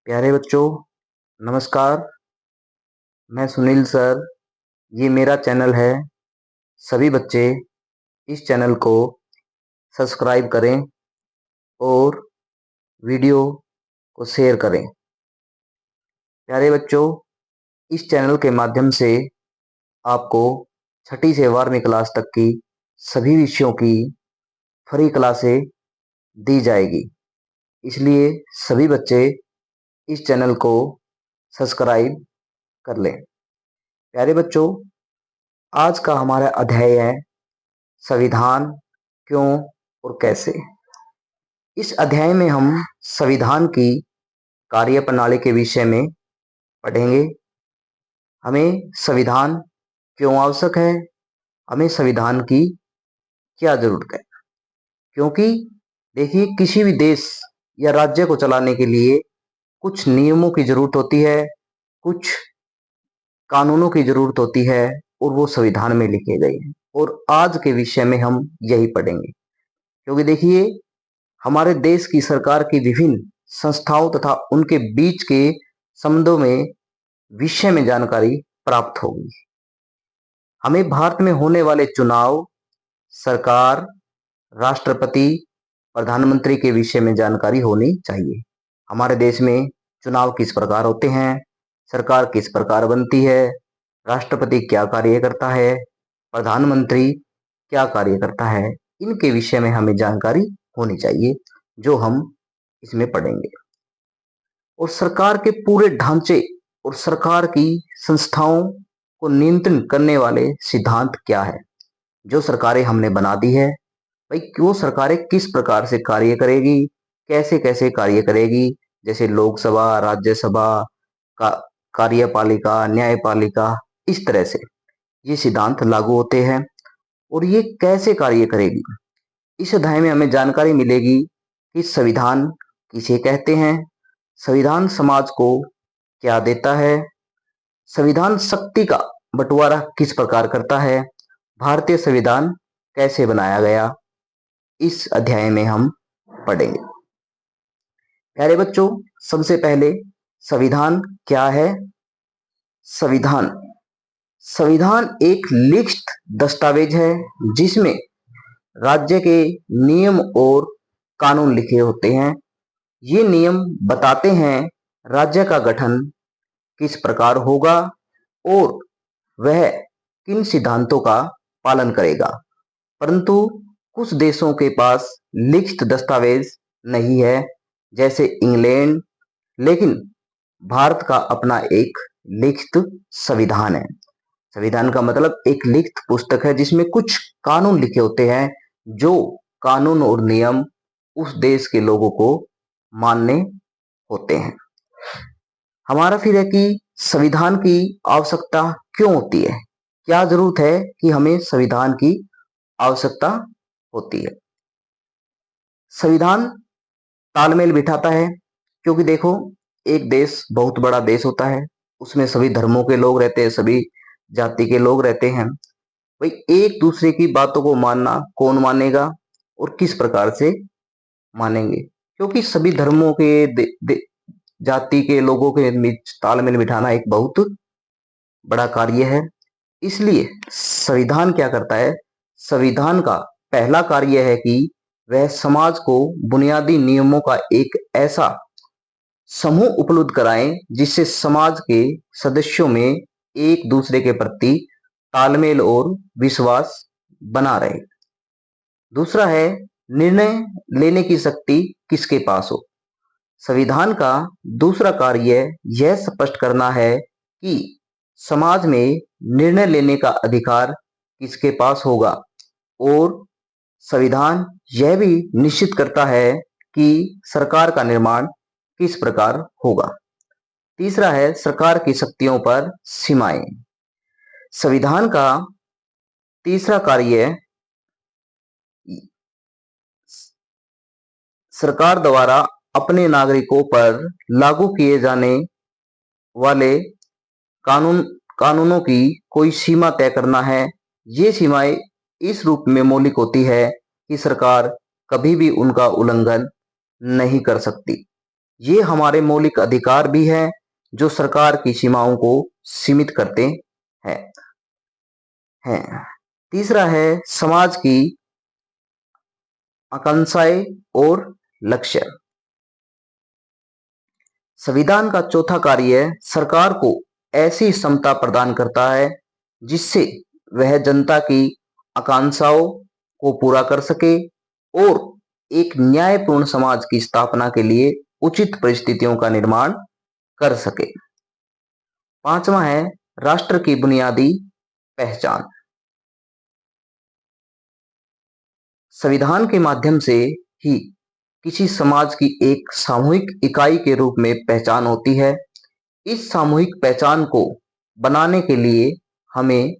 प्यारे बच्चों, नमस्कार। मैं सुनील सर। ये मेरा चैनल है। सभी बच्चे इस चैनल को सब्सक्राइब करें और वीडियो को शेयर करें। प्यारे बच्चों, इस चैनल के माध्यम से आपको छठी से 12वीं क्लास तक की सभी विषयों की फ्री क्लासें दी जाएगी। इसलिए सभी बच्चे इस चैनल को सब्सक्राइब कर लें। प्यारे बच्चों, आज का हमारा अध्याय है संविधान क्यों और कैसे। इस अध्याय में हम संविधान की कार्यप्रणाली के विषय में पढ़ेंगे। हमें संविधान क्यों आवश्यक है, हमें संविधान की क्या जरूरत है। क्योंकि देखिए, किसी भी देश या राज्य को चलाने के लिए कुछ नियमों की जरूरत होती है, कुछ कानूनों की जरूरत होती है और वो संविधान में लिखे गए हैं। और आज के विषय में हम यही पढ़ेंगे। क्योंकि देखिए, हमारे देश की सरकार की विभिन्न संस्थाओं तथा उनके बीच के संबंधों में विषय में जानकारी प्राप्त होगी। हमें भारत में होने वाले चुनाव, सरकार, राष्ट्रपति, प्रधानमंत्री के विषय में जानकारी होनी चाहिए। हमारे देश में चुनाव किस प्रकार होते हैं, सरकार किस प्रकार बनती है, राष्ट्रपति क्या कार्य करता है, प्रधानमंत्री क्या कार्य करता है, इनके विषय में हमें जानकारी होनी चाहिए, जो हम इसमें पढ़ेंगे। और सरकार के पूरे ढांचे और सरकार की संस्थाओं को नियंत्रण करने वाले सिद्धांत क्या है, जो सरकारें हमने बना दी है। भाई, वो सरकारें किस प्रकार से कार्य करेगी, कैसे कैसे कार्य करेगी, जैसे लोकसभा, राज्यसभा का, कार्यपालिका, न्यायपालिका, इस तरह से ये सिद्धांत लागू होते हैं। और ये कैसे कार्य करेगी, इस अध्याय में हमें जानकारी मिलेगी कि संविधान किसे कहते हैं, संविधान समाज को क्या देता है, संविधान शक्ति का बंटवारा किस प्रकार करता है, भारतीय संविधान कैसे बनाया गया, इस अध्याय में हम पढ़ेंगे। प्यारे बच्चों, सबसे पहले संविधान क्या है। संविधान संविधान एक लिखित दस्तावेज है जिसमें राज्य के नियम और कानून लिखे होते हैं। ये नियम बताते हैं राज्य का गठन किस प्रकार होगा और वह किन सिद्धांतों का पालन करेगा। परंतु कुछ देशों के पास लिखित दस्तावेज नहीं है, जैसे इंग्लैंड, लेकिन भारत का अपना एक लिखित संविधान है। संविधान का मतलब एक लिखित पुस्तक है जिसमें कुछ कानून लिखे होते हैं, जो कानून और नियम उस देश के लोगों को मानने होते हैं। हमारा फिर है कि संविधान की आवश्यकता क्यों होती है, क्या जरूरत है कि हमें संविधान की आवश्यकता होती है। संविधान तालमेल बिठाता है, क्योंकि देखो, एक देश बहुत बड़ा देश होता है, उसमें सभी धर्मों के लोग रहते हैं, सभी जाति के लोग रहते हैं। भाई, एक दूसरे की बातों को मानना कौन मानेगा और किस प्रकार से मानेंगे, क्योंकि सभी धर्मों के जाति के लोगों के बीच तालमेल बिठाना एक बहुत बड़ा कार्य है। इसलिए संविधान क्या करता है, संविधान का पहला कार्य है कि वह समाज को बुनियादी नियमों का एक ऐसा समूह उपलब्ध कराएं जिससे समाज के सदस्यों में एक दूसरे के प्रति तालमेल और विश्वास बना रहे। दूसरा है निर्णय लेने की शक्ति किसके पास हो। संविधान का दूसरा कार्य यह स्पष्ट करना है कि समाज में निर्णय लेने का अधिकार किसके पास होगा, और संविधान यह भी निश्चित करता है कि सरकार का निर्माण किस प्रकार होगा। तीसरा है सरकार की शक्तियों पर सीमाएं। संविधान का तीसरा कार्य सरकार द्वारा अपने नागरिकों पर लागू किए जाने वाले कानूनों की कोई सीमा तय करना है। ये सीमाएं इस रूप में मौलिक होती है कि सरकार कभी भी उनका उल्लंघन नहीं कर सकती। ये हमारे मौलिक अधिकार भी हैं जो सरकार की सीमाओं को सीमित करते हैं। तीसरा है समाज की आकांक्षाएं और लक्ष्य। संविधान का चौथा कार्य सरकार को ऐसी क्षमता प्रदान करता है जिससे वह जनता की आकांक्षाओं को पूरा कर सके और एक न्यायपूर्ण समाज की स्थापना के लिए उचित परिस्थितियों का निर्माण कर सके। पांचवा है राष्ट्र की बुनियादी पहचान। संविधान के माध्यम से ही किसी समाज की एक सामूहिक इकाई के रूप में पहचान होती है। इस सामूहिक पहचान को बनाने के लिए हमें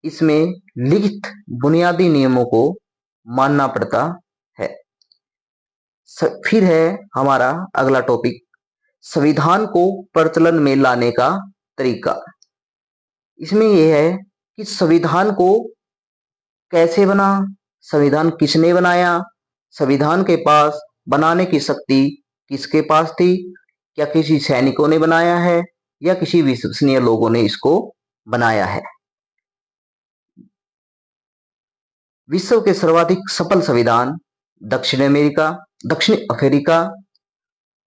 इसमें लिखित बुनियादी नियमों को मानना पड़ता है। फिर है हमारा अगला टॉपिक, संविधान को प्रचलन में लाने का तरीका। इसमें यह है कि संविधान को कैसे बना, संविधान किसने बनाया, संविधान के पास बनाने की शक्ति किसके पास थी, क्या किसी सैनिकों ने बनाया है या किसी विश्वसनीय लोगों ने इसको बनाया है। विश्व के सर्वाधिक सफल संविधान दक्षिण अफ्रीका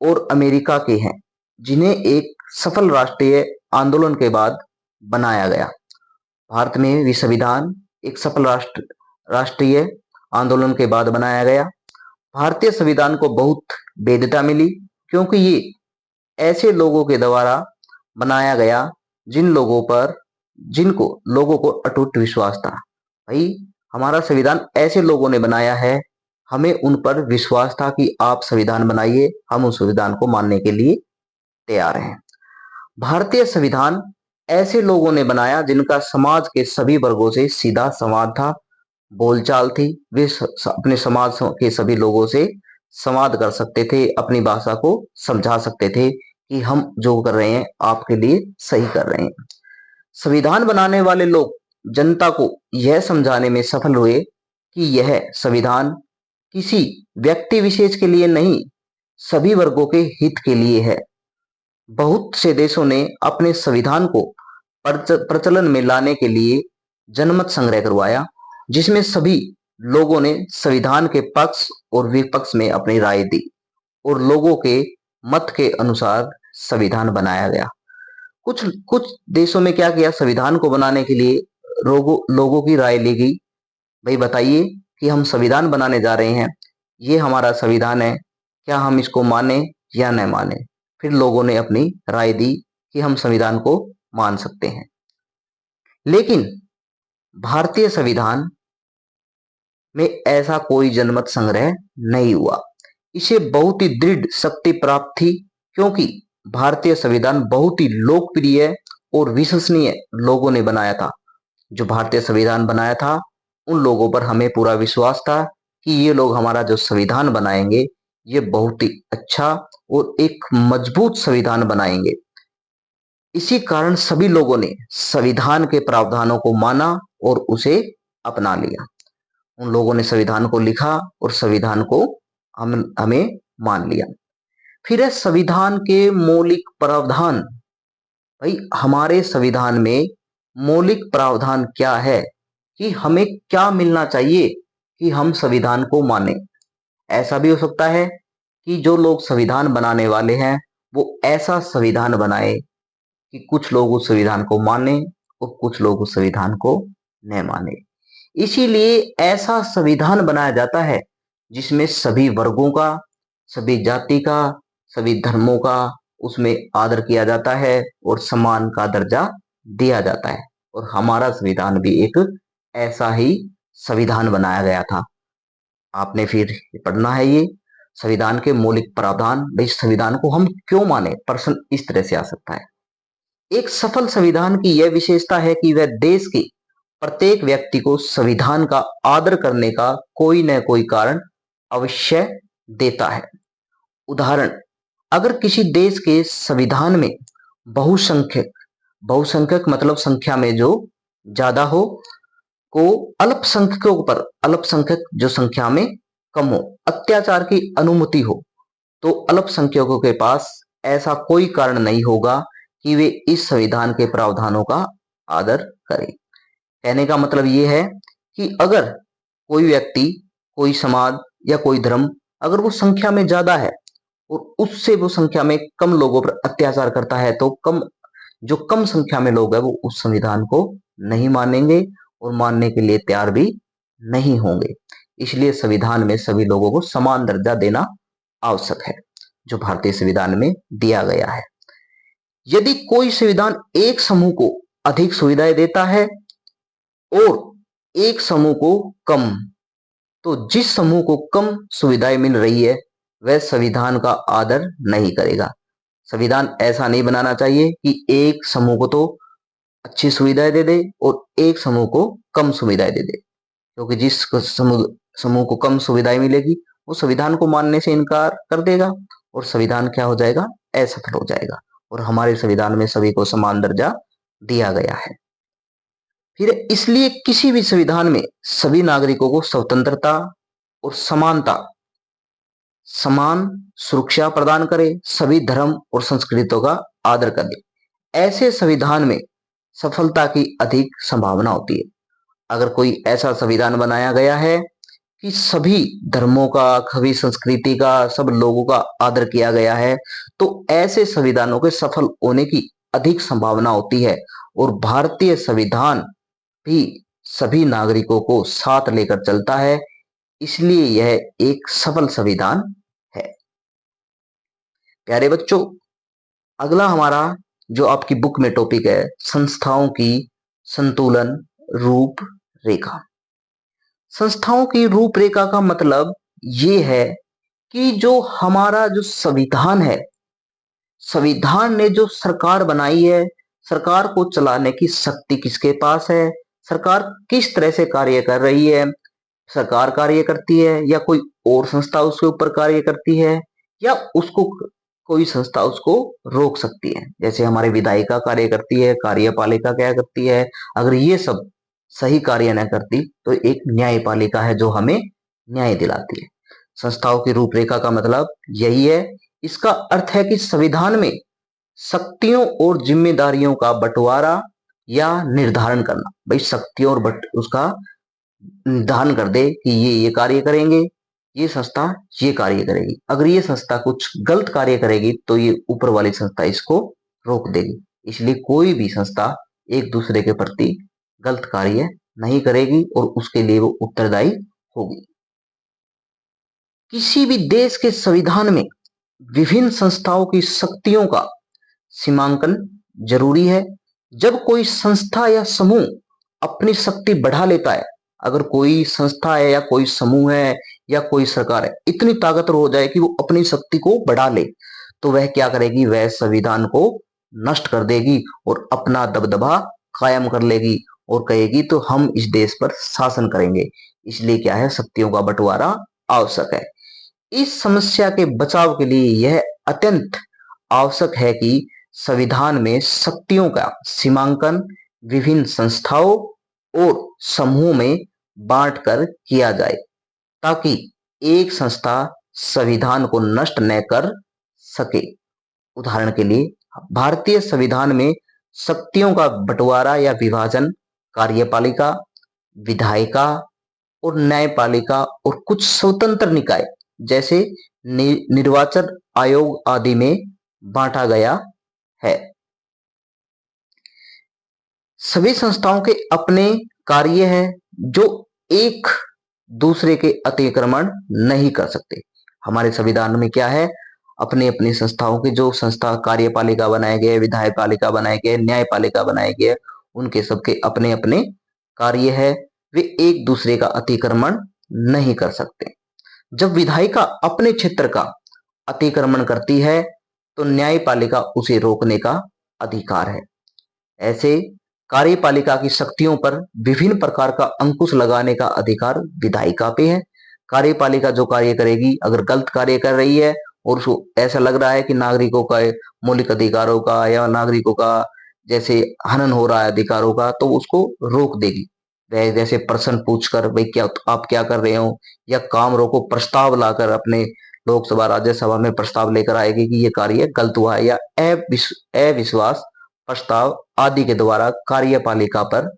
और अमेरिका के हैं, जिन्हें एक सफल राष्ट्रीय आंदोलन के बाद बनाया गया। भारत में भी संविधान एक सफल राष्ट्रीय आंदोलन के बाद बनाया गया। भारतीय संविधान को बहुत वैधता मिली क्योंकि ये ऐसे लोगों के द्वारा बनाया गया जिनको लोगों को अटूट विश्वास था। भाई हमारा संविधान ऐसे लोगों ने बनाया है, हमें उन पर विश्वास था कि आप संविधान बनाइए, हम उस संविधान को मानने के लिए तैयार हैं। भारतीय संविधान ऐसे लोगों ने बनाया जिनका समाज के सभी वर्गों से सीधा संवाद था, बोलचाल थी, वे अपने समाज के सभी लोगों से संवाद कर सकते थे, अपनी भाषा को समझा सकते थे कि हम जो कर रहे हैं आपके लिए सही कर रहे हैं। संविधान बनाने वाले लोग जनता को यह समझाने में सफल हुए कि यह संविधान किसी व्यक्ति विशेष के लिए नहीं, सभी वर्गों के हित के लिए है। बहुत से देशों ने अपने संविधान को प्रचलन में लाने के लिए जनमत संग्रह करवाया, जिसमें सभी लोगों ने संविधान के पक्ष और विपक्ष में अपनी राय दी और लोगों के मत के अनुसार संविधान बनाया गया। कुछ देशों में क्या किया, संविधान को बनाने के लिए लोगों की राय ली गई। भाई बताइए कि हम संविधान बनाने जा रहे हैं, ये हमारा संविधान है, क्या हम इसको माने या न माने। फिर लोगों ने अपनी राय दी कि हम संविधान को मान सकते हैं। लेकिन भारतीय संविधान में ऐसा कोई जनमत संग्रह नहीं हुआ। इसे बहुत ही दृढ़ शक्ति प्राप्त थी क्योंकि भारतीय संविधान बहुत ही लोकप्रिय और विश्वसनीय लोगों ने बनाया था। जो भारतीय संविधान बनाया था उन लोगों पर हमें पूरा विश्वास था कि ये लोग हमारा जो संविधान बनाएंगे ये बहुत ही अच्छा और एक मजबूत संविधान बनाएंगे। इसी कारण सभी लोगों ने संविधान के प्रावधानों को माना और उसे अपना लिया। उन लोगों ने संविधान को लिखा और संविधान को हमें मान लिया। फिर है संविधान के मौलिक प्रावधान। भाई हमारे संविधान में मौलिक प्रावधान क्या है कि हमें क्या मिलना चाहिए कि हम संविधान को माने। ऐसा भी हो सकता है कि जो लोग संविधान बनाने वाले हैं वो ऐसा संविधान बनाए कि कुछ लोग उस संविधान को माने और कुछ लोग उस संविधान को न माने। इसीलिए ऐसा संविधान बनाया जाता है जिसमें सभी वर्गों का, सभी जाति का, सभी धर्मों का उसमें आदर किया जाता है और सम्मान का दर्जा दिया जाता है। और हमारा संविधान भी एक ऐसा ही संविधान बनाया गया था। आपने फिर पढ़ना है ये संविधान के मौलिक प्रावधान। भाई संविधान को हम क्यों माने, प्रश्न इस तरह से आ सकता है। एक सफल संविधान की यह विशेषता है कि वह देश के प्रत्येक व्यक्ति को संविधान का आदर करने का कोई न कोई कारण अवश्य देता है। उदाहरण, अगर किसी देश के संविधान में बहुसंख्यक मतलब संख्या में जो ज्यादा हो को अल्पसंख्यकों पर, अल्पसंख्यक जो संख्या में कम हो, अत्याचार की अनुमति हो, तो अल्पसंख्यकों के पास ऐसा कोई कारण नहीं होगा कि वे इस संविधान के प्रावधानों का आदर करें। कहने का मतलब ये है कि अगर कोई व्यक्ति, कोई समाज या कोई धर्म अगर वो संख्या में ज्यादा है और उससे वो संख्या में कम लोगों पर अत्याचार करता है, तो जो कम संख्या में लोग हैं वो उस संविधान को नहीं मानेंगे और मानने के लिए तैयार भी नहीं होंगे। इसलिए संविधान में सभी लोगों को समान दर्जा देना आवश्यक है, जो भारतीय संविधान में दिया गया है। यदि कोई संविधान एक समूह को अधिक सुविधाएं देता है और एक समूह को कम, तो जिस समूह को कम सुविधाएं मिल रही है वह संविधान का आदर नहीं करेगा। संविधान ऐसा नहीं बनाना चाहिए कि एक समूह को तो अच्छी सुविधाएं दे दे और एक समूह को कम सुविधाएं दे दे, क्योंकि जिस समूह को कम सुविधाएं मिलेगी वो संविधान को मानने से इनकार कर देगा और संविधान क्या हो जाएगा, असफल हो जाएगा। और हमारे संविधान में सभी को समान दर्जा दिया गया है। फिर इसलिए किसी भी संविधान में सभी नागरिकों को स्वतंत्रता और समानता, समान सुरक्षा प्रदान करे, सभी धर्म और संस्कृतियों का आदर करे। ऐसे संविधान में सफलता की अधिक संभावना होती है। अगर कोई ऐसा संविधान बनाया गया है कि सभी धर्मों का, सभी संस्कृति का, सब लोगों का आदर किया गया है, तो ऐसे संविधानों के सफल होने की अधिक संभावना होती है। और भारतीय संविधान भी सभी नागरिकों को साथ लेकर चलता है, इसलिए यह एक सफल संविधान है। प्यारे बच्चों, अगला हमारा जो आपकी बुक में टॉपिक है, संस्थाओं की संतुलन रूपरेखा। संस्थाओं की रूपरेखा का मतलब ये है कि जो हमारा जो संविधान है, संविधान ने जो सरकार बनाई है, सरकार को चलाने की शक्ति किसके पास है, सरकार किस तरह से कार्य कर रही है, सरकार कार्य करती है या कोई और संस्था उसके ऊपर कार्य करती है, या उसको कोई संस्था उसको रोक सकती है। जैसे हमारी विधायिका कार्य करती है, कार्यपालिका क्या करती है, अगर ये सब सही कार्य न करती तो एक न्यायपालिका है जो हमें न्याय दिलाती है। संस्थाओं की रूपरेखा का मतलब यही है। इसका अर्थ है कि संविधान में शक्तियों और जिम्मेदारियों का बंटवारा या निर्धारण करना। भाई शक्तियों और उसका निर्धारण कर दे कि ये कार्य करेंगे, ये संस्था ये कार्य करेगी। अगर ये संस्था कुछ गलत कार्य करेगी तो ये ऊपर वाली संस्था इसको रोक देगी। इसलिए कोई भी संस्था एक दूसरे के प्रति गलत कार्य नहीं करेगी और उसके लिए वो उत्तरदायी होगी। किसी भी देश के संविधान में विभिन्न संस्थाओं की शक्तियों का सीमांकन जरूरी है। जब कोई संस्था या समूह अपनी शक्ति बढ़ा लेता है, अगर कोई संस्था है या कोई समूह है या कोई सरकार है इतनी ताकतवर हो जाए कि वो अपनी शक्ति को बढ़ा ले, तो वह क्या करेगी, वह संविधान को नष्ट कर देगी और अपना दबदबा कायम कर लेगी और कहेगी तो हम इस देश पर शासन करेंगे। इसलिए क्या है, शक्तियों का बंटवारा आवश्यक है। इस समस्या के बचाव के लिए यह अत्यंत आवश्यक है कि संविधान में शक्तियों का सीमांकन विभिन्न संस्थाओं और समूहों में बांटकर किया जाए, ताकि एक संस्था संविधान को नष्ट न कर सके। उदाहरण के लिए भारतीय संविधान में शक्तियों का बंटवारा या विभाजन कार्यपालिका, विधायिका और न्यायपालिका और कुछ स्वतंत्र निकाय जैसे निर्वाचन आयोग आदि में बांटा गया है। सभी संस्थाओं के अपने कार्य है जो एक दूसरे के अतिक्रमण नहीं कर सकते। हमारे संविधान में क्या है, अपने अपनी संस्थाओं के जो संस्था कार्यपालिका बनाए गए, विधायपालिका बनाए गए, न्यायपालिका बनाए गए, उनके सबके अपने अपने कार्य है, वे एक दूसरे का अतिक्रमण नहीं कर सकते। जब विधायिका अपने क्षेत्र का अतिक्रमण करती है तो न्यायपालिका उसे रोकने का अधिकार है। ऐसे कार्यपालिका की शक्तियों पर विभिन्न प्रकार का अंकुश लगाने का अधिकार विधायिका पे है। कार्यपालिका जो कार्य करेगी, अगर गलत कार्य कर रही है और उसको ऐसा लग रहा है कि नागरिकों का मौलिक अधिकारों का या नागरिकों का जैसे हनन हो रहा है अधिकारों का, तो उसको रोक देगी। वह जैसे प्रश्न पूछकर भाई क्या आप क्या कर रहे हो, या काम रोको प्रस्ताव लाकर अपने लोकसभा राज्यसभा में प्रस्ताव लेकर आएगी कि ये कार्य गलत हुआ है, या अविश्वास प्रस्ताव आदि के द्वारा कार्यपालिका पर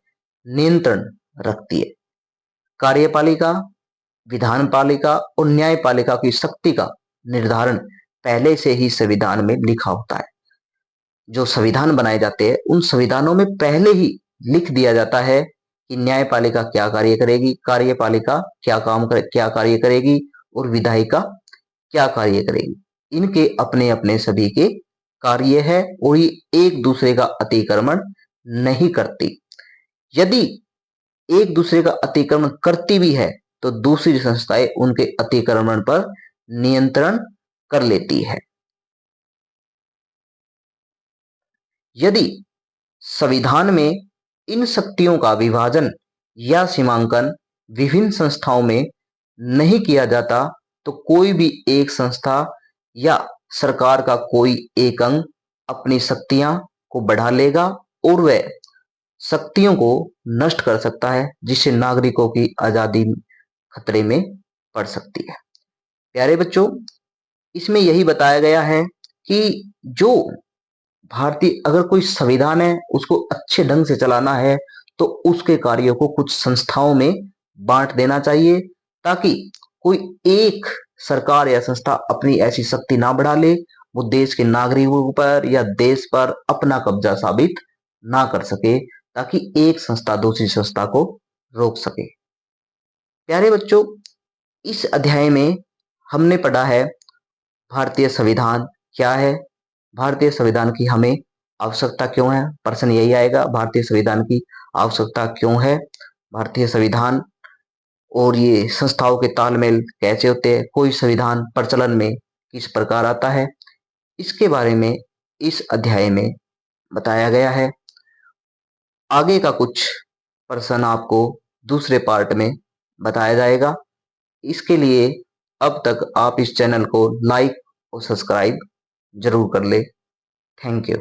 नियंत्रण रखती है। कार्यपालिका, विधानपालिका और न्यायपालिका की शक्ति का निर्धारण पहले से ही संविधान में लिखा होता है। जो संविधान बनाए जाते हैं उन संविधानों में पहले ही लिख दिया जाता है कि न्यायपालिका क्या कार्य करेगी, कार्यपालिका क्या कार्य करेगी और विधायिका क्या कार्य करेगी। इनके अपने अपने सभी के कार्य है और ये एक दूसरे का अतिक्रमण नहीं करती। यदि एक दूसरे का अतिक्रमण करती भी है तो दूसरी संस्थाएं उनके अतिक्रमण पर नियंत्रण कर लेती है। यदि संविधान में इन शक्तियों का विभाजन या सीमांकन विभिन्न संस्थाओं में नहीं किया जाता तो कोई भी एक संस्था या सरकार का कोई एक अंग अपनी शक्तियां को बढ़ा लेगा और वह शक्तियों को नष्ट कर सकता है, जिससे नागरिकों की आजादी खतरे में पड़ सकती है। प्यारे बच्चों, इसमें यही बताया गया है कि जो भारतीय अगर कोई संविधान है उसको अच्छे ढंग से चलाना है तो उसके कार्यों को कुछ संस्थाओं में बांट देना चाहिए, ताकि कोई एक सरकार या संस्था अपनी ऐसी शक्ति ना बढ़ा ले, वो देश के नागरिकों पर या देश पर अपना कब्जा साबित ना कर सके, ताकि एक संस्था दूसरी संस्था को रोक सके। प्यारे बच्चों, इस अध्याय में हमने पढ़ा है भारतीय संविधान क्या है, भारतीय संविधान की हमें आवश्यकता क्यों है। प्रश्न यही आएगा, भारतीय संविधान की आवश्यकता क्यों है, भारतीय संविधान और ये संस्थाओं के तालमेल कैसे होते हैं, कोई संविधान प्रचलन में किस प्रकार आता है, इसके बारे में इस अध्याय में बताया गया है। आगे का कुछ प्रश्न आपको दूसरे पार्ट में बताया जाएगा। इसके लिए अब तक आप इस चैनल को लाइक और सब्सक्राइब जरूर कर ले। Thank you.